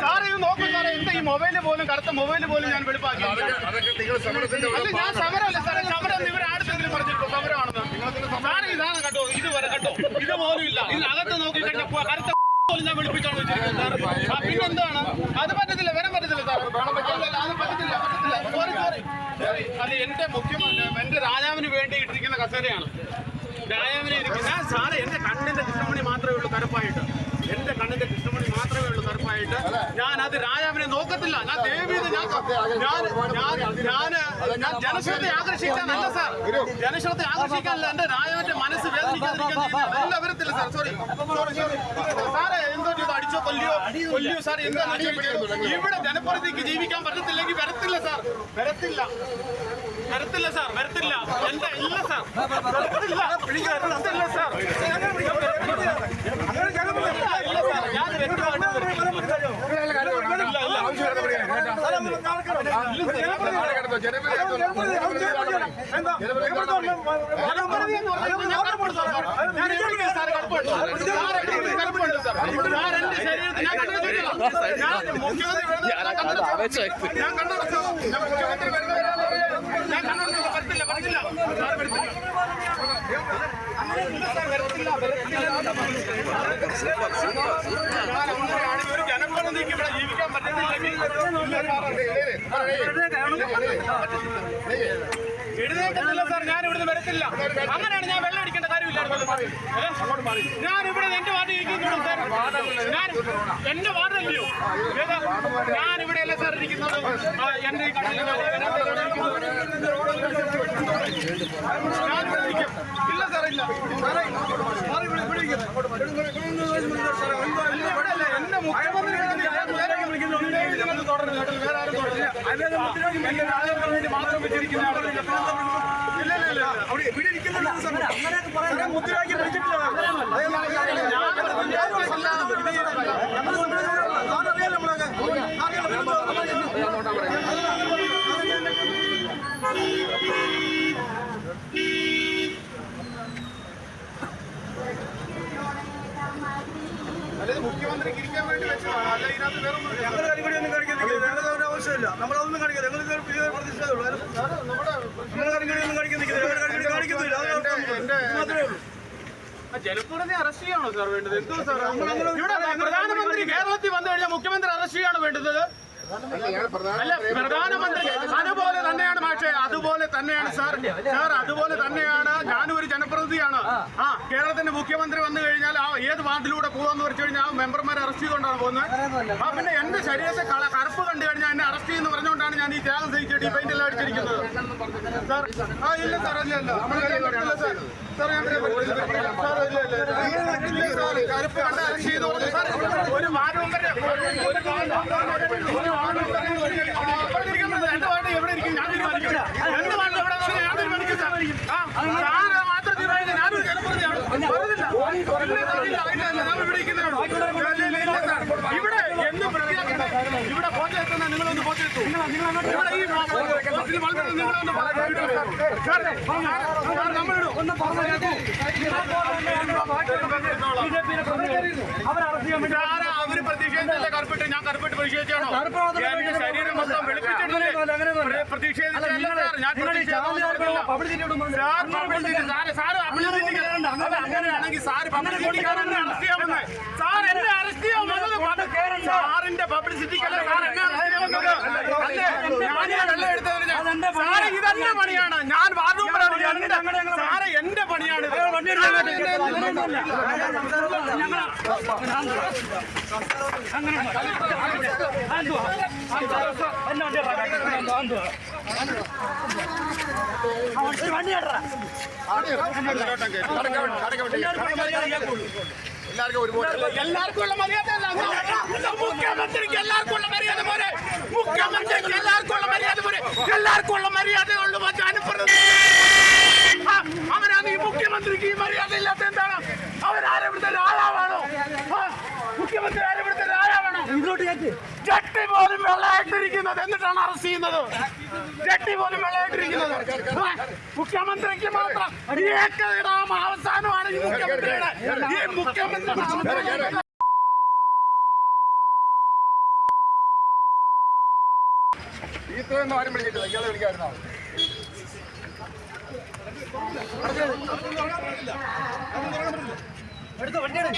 Sir ഇത് നോക്കൂ സാറേ, എന്റെ ഈ മൊബൈല് പോലും കറുത്ത മൊബൈല് പോലും ഞാൻ വെളുപ്പാക്കി. അല്ല ഞാൻ സമരമല്ല സാറേ, സമരം ഇവർ ആടുത്തെങ്കിലും പറഞ്ഞിട്ടോ സമരമാണെന്ന്. സാറേ ഇതാണ് കേട്ടോ, ഇത് വരെ കേട്ടോ, ഇത് പോലും ഇല്ല. ഇതിനകത്ത് നോക്കി കഴിഞ്ഞാൽ കറുത്ത പോലും ഞാൻ വെളുപ്പിച്ചാണ് വെച്ചിരിക്കുന്നത് സാർ. പിന്നെന്താണ്? അത് പറ്റത്തില്ല, വരാൻ പറ്റത്തില്ല സാർ. അത് പറ്റത്തില്ല, സോറി സോറി. അത് എന്റെ മുഖ്യമന്ത്രി എന്റെ രാജാവിന് വേണ്ടി ഇട്ടിരിക്കുന്ന കസേരയാണ്. രാജാവിനെ ഇരിക്കുന്ന സാറേ, എന്റെ കണ്ണിന്റെ കൃഷ്ണമണി മാത്രമേ ഉള്ളൂ കറുപ്പായിട്ട്. എന്റെ കണ്ണിന്റെ കൃഷ്ണമണി മാത്രമേ ഉള്ളൂ കറുപ്പായിട്ട്. ഞാൻ അത് രാജാവിനെ നോക്കത്തില്ല. ഞാൻ ദേവീത് ഞാൻ ജനശ്രദ്ധ ആകർഷിക്കാനല്ല സാർ, ജനശ്രദ്ധ ആകർഷിക്കാനല്ല. എന്റെ രാജാവിന്റെ മനസ്സ് വേദനിക്കാതിരിക്കാൻ വരത്തില്ല സാർ. സോറി സാറേ, എന്തോ അടിച്ചോ കൊല്ലിയോ സാർ, എന്താ ഇവിടെ ജനപ്രതിനിധിക്ക് ജീവിക്കാൻ പറ്റത്തില്ലെങ്കിൽ വരത്തില്ല സാർ, വരത്തില്ല സാർ, വരത്തില്ല. എന്റെ ഇല്ല സാർ, വരത്തില്ല സാർ. ഒരു ജനപ്രതിനിധിക്ക് ഇവിടെ ജീവിക്കാൻ പറ്റുന്നില്ലെങ്കിൽ എഴുന്നേക്കത്തില്ല സാർ, ഞാൻ ഇവിടുന്ന് വരത്തില്ല. അങ്ങനെയാണ് ഞാൻ വെള്ളം അടിക്കേണ്ട കാര്യമില്ലായിരുന്നു. ഞാൻ ഇവിടെ എന്റെ വാർഡ് ഇരിക്കുന്നുള്ളൂ സാർ. ഞാൻ എന്റെ വാർഡല്ലയോ, ഞാൻ ഇവിടെ അല്ല സാർ ഇരിക്കുന്നത്. എന്റെ ഈ കടലിൽ ഞാനിവിടെ ഇരിക്കും. ഇല്ല സാർ, ഇല്ല എന്റെ മുഖ്യമന്ത്രി തുടരുന്നു. വേറെ ആരും തുടരില്ല. എന്റെ രാജ്യത്തിന് മാത്രം വെച്ചിരിക്കുന്ന മുദ്രാക്കി പിടിച്ചിട്ടില്ല. അതായത് മുഖ്യമന്ത്രിക്ക് ഇരിക്കാൻ വേണ്ടി വെച്ചതാണ്. അല്ല, ഇതിനകത്ത് വേറെ ഞങ്ങൾ കരികൊടിയൊന്നും കാണിക്കുന്നില്ല. ഞങ്ങൾക്ക് അതിന്റെ ആവശ്യമില്ല. നമ്മളതൊന്നും കാണിക്കില്ല. ഞങ്ങൾക്ക് പ്രതിഷ്ഠയുള്ളൂ. നമ്മൾ കരികൊടിയൊന്നും കാണിക്കുന്നില്ല. മാത്രമേ ഉള്ളൂ. ജനപ്രതിനിധി അറസ്റ്റ് ചെയ്യാണോ സാർ വേണ്ടത്? എന്തോ സാർ, ഇവിടെ പ്രധാനമന്ത്രി കേരളത്തിൽ വന്നു കഴിഞ്ഞാൽ മുഖ്യമന്ത്രി അറസ്റ്റ് ചെയ്യാണ് വേണ്ടത്. അല്ല, പ്രധാനമന്ത്രി അതുപോലെ തന്നെയാണ്. പക്ഷേ അതുപോലെ തന്നെയാണ് സാർ, അതുപോലെ തന്നെയാണ്. ഞാനും ഒരു ജനപ്രതിനിധിയാണ്. കേരളത്തിന്റെ മുഖ്യമന്ത്രി വന്നു കഴിഞ്ഞാൽ ഏത് വാർഡിലൂടെ പോകാന്ന് വെച്ച് കഴിഞ്ഞാൽ മെമ്പർമാരെ അറസ്റ്റ് ചെയ്തുകൊണ്ടാണ് പോകുന്നത്. പിന്നെ എന്റെ ശരീരത്തെ കറുപ്പ് കണ്ടു കഴിഞ്ഞാൽ എന്നെ അറസ്റ്റ് ചെയ്യുന്നു പറഞ്ഞുകൊണ്ടാണ് ഞാൻ ഈ ത്യാഗം സഹിച്ചിട്ട് ഈ പെയിന്റ് എല്ലാം അടിച്ചിരിക്കുന്നത് സാർ. ഇല്ല സാർ, അല്ല സാർ, കറുപ്പ് കണ്ട് അറസ്റ്റ് ചെയ്തു സാർ. ഒരു വാർഡ് മെമ്പർ എന്റെ വാർഡ് എവിടെ ഇരിക്കും ഞാൻ തീരുമാനിക്കും. എന്റെ വാർഡ് എവിടെ ഞാൻ തീരുമാനിക്കും സാർ. മാത്രം തീരുമാനിക്കും. ഞാനൊരു ജനപ്രതിയാണ്. ഇവിടെ എന്ത് വൃത്തിയാക്കട്ടെ. ഇവിടെ പോച്ചെത്തുന്ന നിങ്ങളൊന്ന് പോച്ചെത്തു. ഇവിടെ ഈ നിങ്ങളൊന്ന് നമ്മളിടും ഒന്ന് അവര് പ്രതിഷേധിച്ചില്ല. കറുപ്പിട്ട് ഞാൻ കറുപ്പിട്ട് പ്രതിഷേധിച്ചാണോ? എന്റെ ശരീരം മൊത്തം വെളുപ്പിച്ചിട്ടില്ലേ? പ്രതിഷേധിച്ചല്ല സാർ, ഞാൻ അങ്ങനെയാണെങ്കിൽ സാറ് പബ്ലിസിറ്റിക്കാരാണ് അറസ്റ്റ് ചെയ്യാവുന്നത്. സാർ എന്നെ അറസ്റ്റ് ചെയ്യാവുന്നത് സാറിന്റെ പബ്ലിസിറ്റിക്കല്ല സാർ എന്നെ അറസ്റ്റ് ചെയ്യാവുന്നത്. അല്ലേ, ഞാൻ വെള്ളം എടുത്തതിന് സാറ് ഇതെന്റെ പണിയാണ്. ഞാൻ വാർഡ് മെമ്പറാണ്. സാറ് എന്റെ പണിയാണ്. എല്ലാവർക്കും ഉള്ള മര്യാദ മുഖ്യമന്ത്രിക്ക് എല്ലാവർക്കും ഉള്ള മര്യാദ പോലെ മുഖ്യമന്ത്രിക്ക് എല്ലാവർക്കും ഉള്ള മര്യാദ പോലെ എല്ലാവർക്കും ഉള്ള മര്യാദയുള്ളൂ. അവനാണ് ഈ മുഖ്യമന്ത്രിക്ക് ഈ മര്യാദ ഇല്ലാത്ത. എന്താണ് അവരാരെവിടുത്തെ രാജാവാണോ? മുഖ്യമന്ത്രി ആരെവിടുത്തെ രാജാവാണോ? ജട്ടി പോലും വെള്ളമായിട്ടിരിക്കുന്നത് എന്നിട്ടാണ് അറസ്റ്റ് ചെയ്യുന്നത്. ജട്ടി പോലും വെള്ളമായിട്ടിരിക്കുന്നത് മുഖ്യമന്ത്രിക്ക് മാത്രം. അവസാനമാണ് ഈ മുഖ്യമന്ത്രിയുടെ ഇത്രയൊന്നും ആരും വിളിച്ചിട്ടില്ല, ഇയാളെ വിളിക്കാറുണ്ടാവും. എടുത്തോ വണ്ടിയാണ്.